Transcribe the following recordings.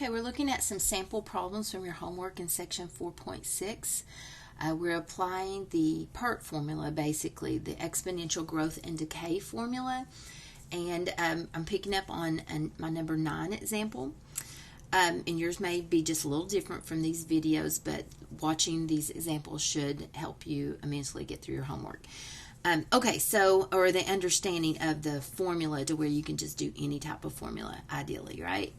Okay, we're looking at some sample problems from your homework in section 4.6. We're applying the PERT formula, basically, the exponential growth and decay formula. And I'm picking up on my number 9 example. And yours may be just a little different from these videos, but watching these examples should help you immensely get through your homework. Okay, or the understanding of the formula to where you can just do any type of formula, ideally, right?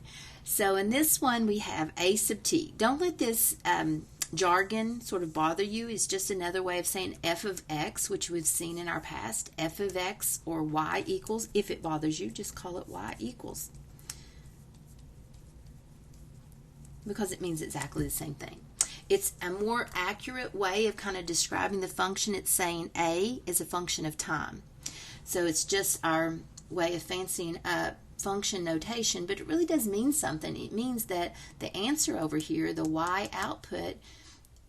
So in this one, we have a sub t. Don't let this jargon sort of bother you. It's just another way of saying f of x, which we've seen in our past. F of x or y equals. If it bothers you, just call it y equals, because it means exactly the same thing. It's a more accurate way of kind of describing the function. It's saying a is a function of time. So it's just our way of fancying up function notation, but it really does mean something. It means that the answer over here, the y output,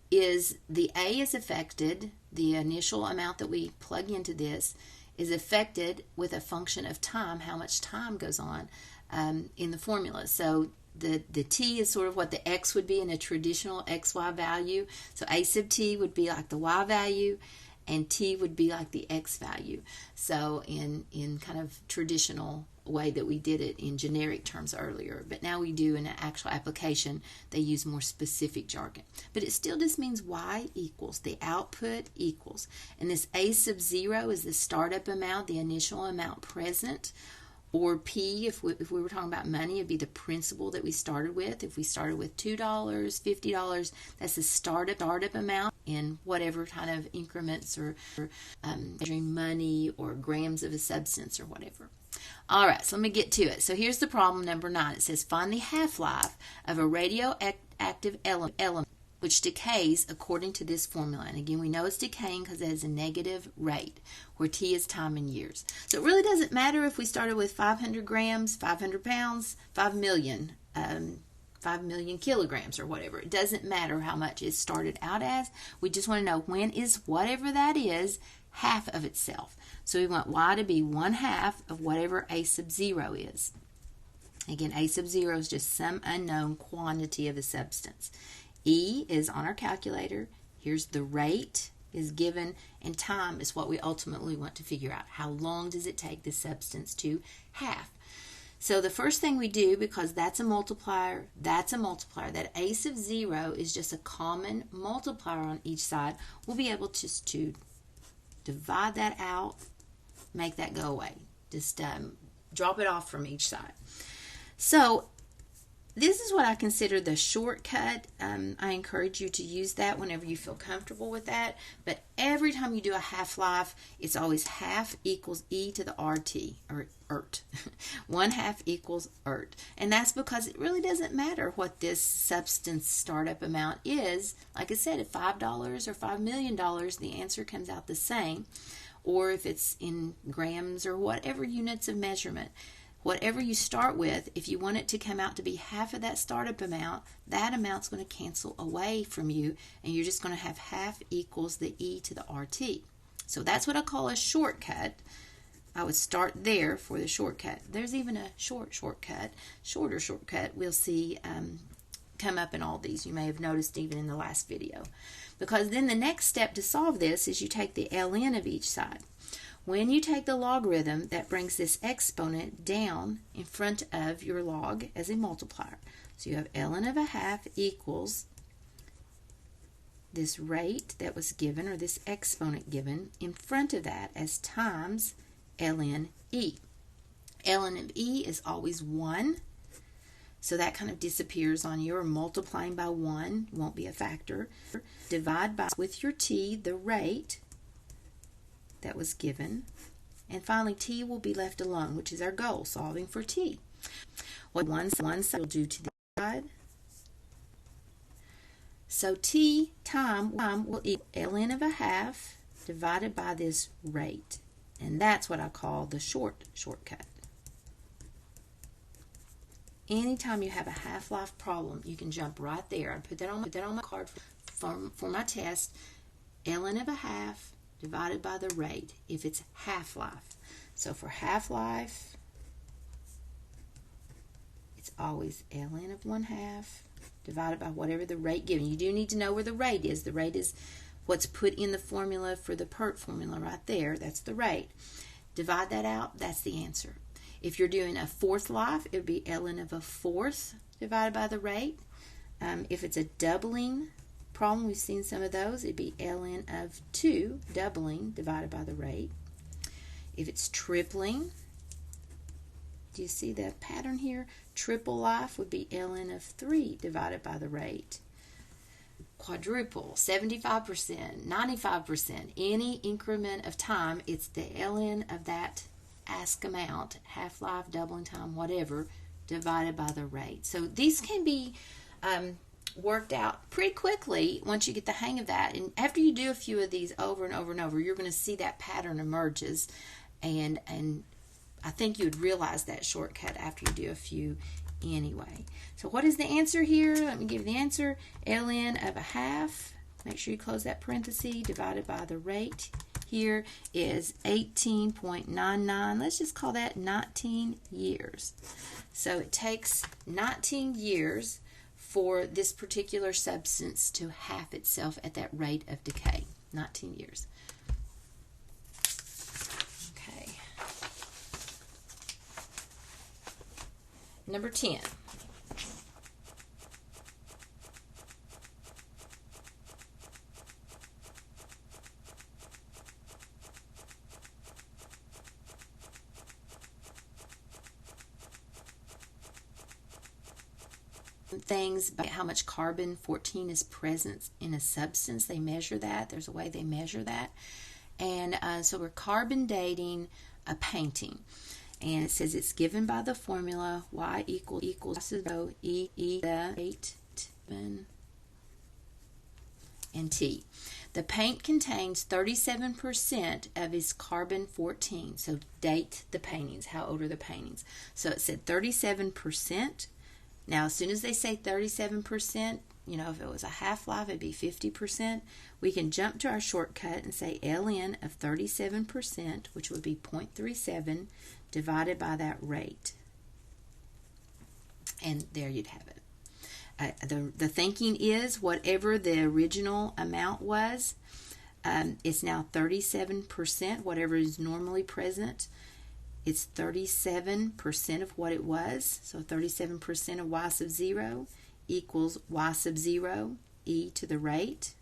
is the a is affected, the initial amount that we plug into this is affected with a function of time, how much time goes on in the formula. So the t is sort of what the x would be in a traditional xy value. So a sub t would be like the y value, and t would be like the x value. So in kind of traditional way that we did it in generic terms earlier, but now we do in an actual application, they use more specific jargon. But it still just means y equals, the output equals. And this a sub 0 is the startup amount, the initial amount present. Or P, if we were talking about money, it'd be the principal that we started with. If we started with $2, $50, that's the startup amount in whatever kind of increments or measuring money or grams of a substance or whatever. All right, so let me get to it. So here's the problem number 9. It says find the half-life of a radioactive element which decays according to this formula. And again, we know it's decaying because it has a negative rate, where t is time in years. So it really doesn't matter if we started with 500 grams, 500 pounds, 5 million kilograms or whatever. It doesn't matter how much it started out as. We just want to know when is whatever that is half of itself. So we want y to be 1/2 of whatever a sub 0 is. Again, a sub 0 is just some unknown quantity of a substance. E is on our calculator. Here's the rate is given, and time is what we ultimately want to figure out. How long does it take the substance to half? So the first thing we do, because that's a multiplier, that a sub 0 is just a common multiplier on each side, we'll be able just to divide that out, make that go away. Just drop it off from each side. So this is what I consider the shortcut. I encourage you to use that whenever you feel comfortable with that. But every time you do a half-life, it's always half equals e to the rt, or ert. 1/2 equals ert. And that's because it really doesn't matter what this substance startup amount is. Like I said, if $5 or $5 million, the answer comes out the same. Or if it's in grams or whatever units of measurement. Whatever you start with, if you want it to come out to be half of that startup amount, that amount's going to cancel away from you, and you're just going to have half equals the e to the rt. So that's what I call a shortcut. I would start there for the shortcut. There's even a shorter shortcut we'll see come up in all these. You may have noticed even in the last video. Because then the next step to solve this is you take the ln of each side. When you take the logarithm, that brings this exponent down in front of your log as a multiplier. So you have ln of 1/2 equals this rate that was given, or this exponent given, in front of that as times ln e. Ln of e is always 1. So that kind of disappears on you, or multiplying by 1 won't be a factor. Divide by, with your t, the rate that was given, and finally t will be left alone, which is our goal, solving for t. What one side will do to the side. So t time will equal ln of 1/2 divided by this rate, and that's what I call the shortcut. Anytime you have a half-life problem, you can jump right there. I put that on my card for my test. Ln of 1/2 divided by the rate if it's half-life. So for half-life, it's always ln of 1/2 divided by whatever the rate given. You do need to know where the rate is. The rate is what's put in the formula for the PERT formula right there. That's the rate. Divide that out, that's the answer. If you're doing a fourth life, it would be ln of 1/4 divided by the rate. If it's a doubling problem, we've seen some of those, it'd be ln of 2 doubling divided by the rate. If it's tripling, do you see the pattern here? Triple life would be ln of 3 divided by the rate. Quadruple, 75%, 95%, any increment of time, it's the ln of that ask amount, half-life, doubling time, whatever, divided by the rate. So these can be worked out pretty quickly once you get the hang of that. And after you do a few of these over and over and over, you're going to see that pattern emerges. And I think you would realize that shortcut after you do a few anyway. So what is the answer here? Let me give you the answer. ln of 1/2, make sure you close that parenthesis, divided by the rate here is 18.99. Let's just call that 19 years. So it takes 19 years for this particular substance to half itself at that rate of decay. 19 years. Okay. Number 10. Things about how much carbon-14 is present in a substance. They measure that. There's a way they measure that. And so we're carbon dating a painting. And it says it's given by the formula y equals E the 8 and T. The paint contains 37% of its carbon-14. So date the paintings. How old are the paintings? So it said 37%. Now, as soon as they say 37%, you know, if it was a half-life, it'd be 50%. We can jump to our shortcut and say ln of 37%, which would be 0.37, divided by that rate. And there you'd have it. The thinking is whatever the original amount was, it's now 37%, whatever is normally present. It's 37% of what it was. So 37% of y sub 0 equals y sub 0 e to the rate.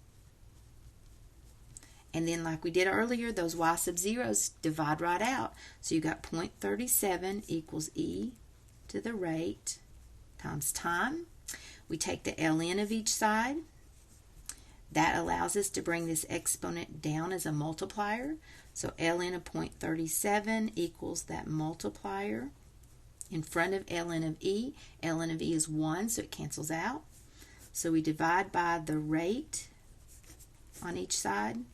And then like we did earlier, those y sub 0's divide right out. So you got 0.37 equals e to the rate times time. We take the ln of each side. That allows us to bring this exponent down as a multiplier. So ln of 0.37 equals that multiplier in front of ln of e. ln of e is 1, so it cancels out. So we divide by the rate on each side.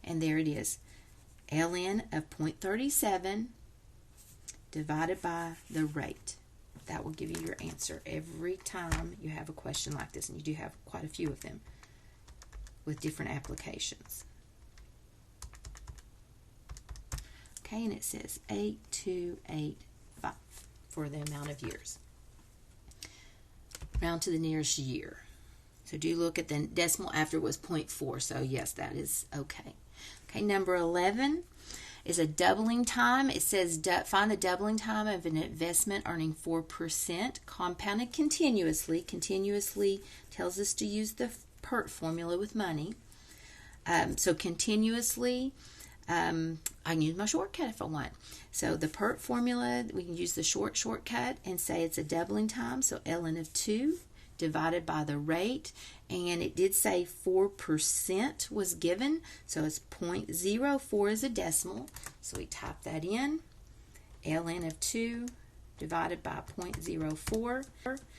And there it is. ln of 0.37 divided by the rate. That will give you your answer every time you have a question like this. And you do have quite a few of them with different applications. Okay, and it says 8285 for the amount of years. Round to the nearest year. So do look at the decimal after it was 0.4. So yes, that is okay. Okay, number 11 is a doubling time. It says find the doubling time of an investment earning 4% compounded continuously. Continuously tells us to use the PERT formula with money. So continuously, I can use my shortcut if I want. So the PERT formula, we can use the shortcut and say it's a doubling time. So ln of 2 divided by the rate. And it did say 4% was given. So it's 0.04 is a decimal. So we type that in. ln of 2 divided by 0.04.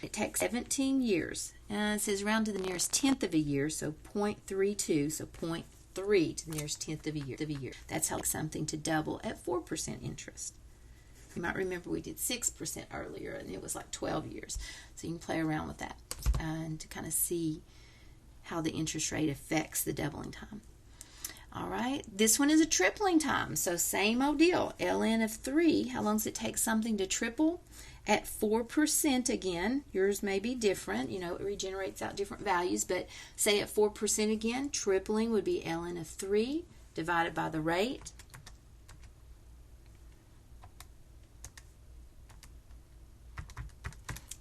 It takes 17 years. And it says round to the nearest tenth of a year. So 0.32. So 0.3 to the nearest tenth of a year. That's how something to double at 4% interest. You might remember we did 6% earlier, and it was like 12 years. So you can play around with that and to kind of see how the interest rate affects the doubling time. All right, this one is a tripling time. So same old deal. ln of 3, how long does it take something to triple? at 4% again, yours may be different, you know, it regenerates out different values, but say at 4% again, tripling would be ln of 3 divided by the rate.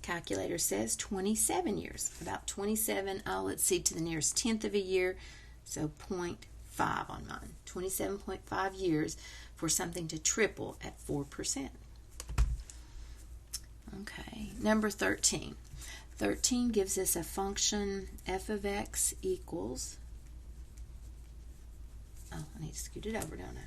Calculator says 27 years, about 27, let's see, to the nearest tenth of a year, so 0.5 on mine. 27.5 years for something to triple at 4%. Okay, number 13. 13 gives us a function f of x equals, I need to scoot it over, don't I?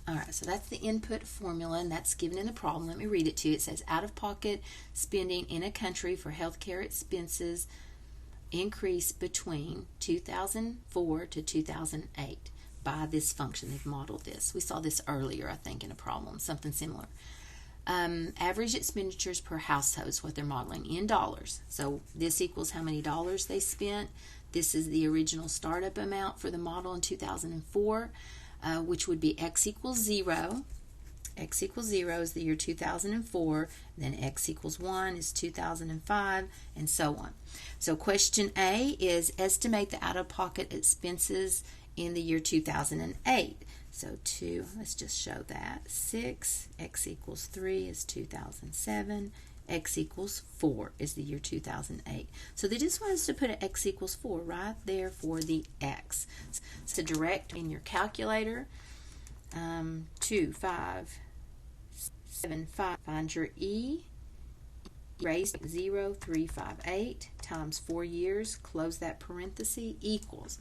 All right, so that's the input formula, and that's given in the problem. Let me read it to you. It says, out-of-pocket spending in a country for healthcare expenses increased between 2004 to 2008 by this function. They've modeled this. We saw this earlier, I think, in a problem, something similar. Average expenditures per household is what they're modeling in dollars. So this equals how many dollars they spent. This is the original startup amount for the model in 2004. Which would be x equals 0. X equals 0 is the year 2004. Then x equals 1 is 2005, and so on. So question A is estimate the out-of-pocket expenses in the year 2008. So let's just show that. 6, x equals 3 is 2007. X equals 4 is the year 2008. So they just want us to put an x equals 4 right there for the x. So direct in your calculator, 2, 5, 7, 5. Find your E. Raise 0, 3, 5, 8 times 4 years. Close that parenthesis equals.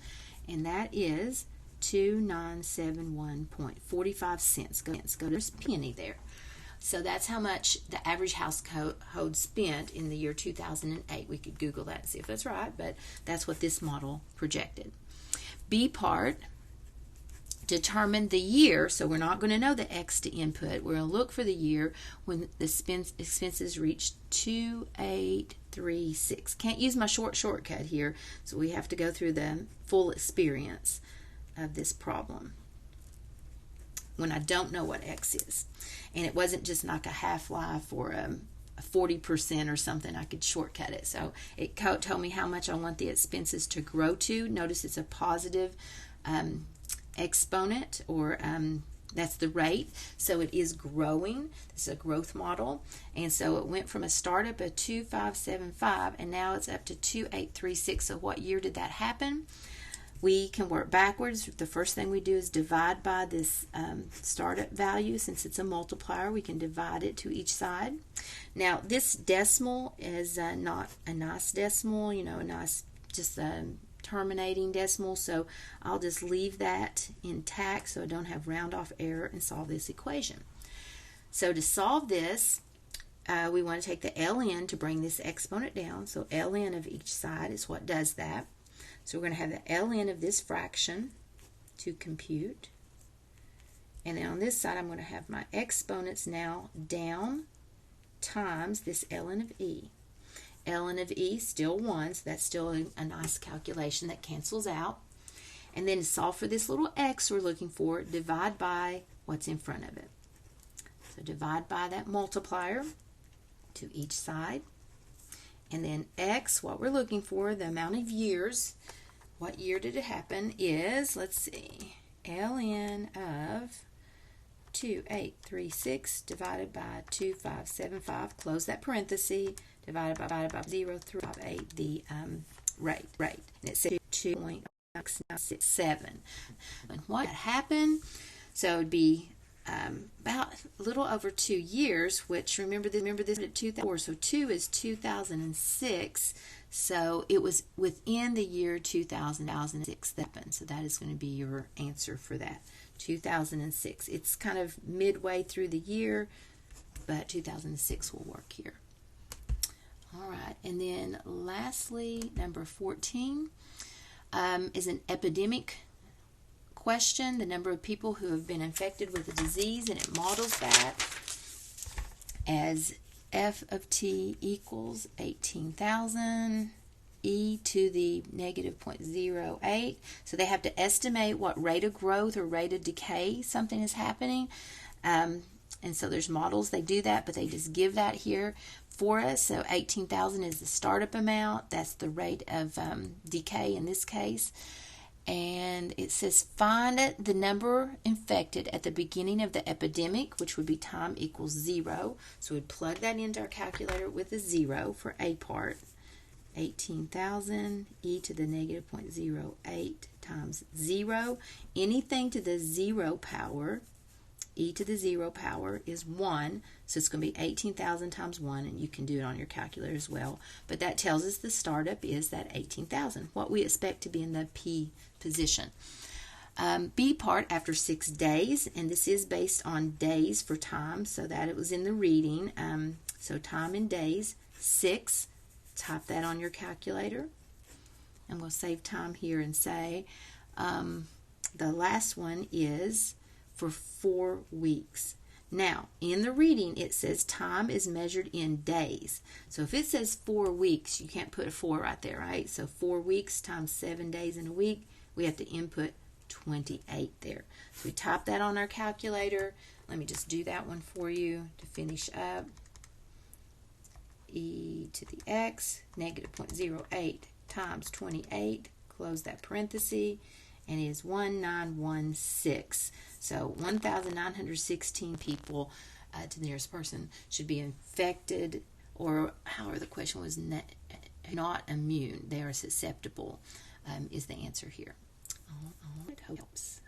And that is 2971.45 cents. Go to this penny there. So that's how much the average household spent in the year 2008. We could Google that and see if that's right, but that's what this model projected. B part, determine the year. So we're not going to know the X to input. We're going to look for the year when the expenses reach 2836. Can't use my shortcut here, so we have to go through the full experience of this problem when I don't know what X is. And it wasn't just like a half-life or a 40% or something. I could shortcut it. So it told me how much I want the expenses to grow to. Notice it's a positive exponent, or that's the rate. So it is growing. This is a growth model. And so it went from a startup of 2575, and now it's up to 2836. So what year did that happen? We can work backwards. The first thing we do is divide by this startup value. Since it's a multiplier, we can divide it to each side. Now, this decimal is not a nice decimal, you know, a nice just terminating decimal. So I'll just leave that intact so I don't have round off error and solve this equation. So to solve this, we want to take the ln to bring this exponent down. So ln of each side is what does that. So we're going to have the ln of this fraction to compute. And then on this side, I'm going to have my exponents now down times this ln of e. ln of e still 1, so that's still a nice calculation that cancels out. And then to solve for this little x we're looking for, divide by what's in front of it. So divide by that multiplier to each side. And then x, what we're looking for, the amount of years, what year did it happen, is, let's see, ln of 2836 divided by 2575, close that parenthesis, divided by 0, 3, 5, 8, the rate. And it says 2.667. And what happened? So it would be about a little over 2 years, which remember this at 2004, so 2 is 2006, so it was within the year 2006 that happened. So that is going to be your answer for that, 2006. It's kind of midway through the year, but 2006 will work here. All right, and then lastly, number 14 is an epidemic question, the number of people who have been infected with the disease, and it models that as f of t equals 18,000 e to the negative 0.08. So they have to estimate what rate of growth or rate of decay something is happening. And so there's models, they do that, but they just give that here for us. So 18,000 is the startup amount. That's the rate of decay in this case. And it says find the number infected at the beginning of the epidemic, which would be time equals 0. So we'd plug that into our calculator with a 0 for A part. 18,000 e to the negative 0.08 times 0. Anything to the 0 power, e to the 0 power is 1. So it's going to be 18,000 times 1, and you can do it on your calculator as well. But that tells us the startup is that 18,000, what we expect to be in the P position. B part after 6 days, and this is based on days for time, so that it was in the reading. So time in days, 6. Type that on your calculator. And we'll save time here and say the last one is for 4 weeks. Now, in the reading, it says time is measured in days. So if it says 4 weeks, you can't put a 4 right there, right? So 4 weeks times 7 days in a week, we have to input 28 there. So we type that on our calculator. Let me just do that one for you to finish up. E to the x, negative 0.08 times 28, close that parenthesis, and it is 1916. So 1,916 people to the nearest person should be infected, or however the question was, not immune. They are susceptible is the answer here. I hope it helps.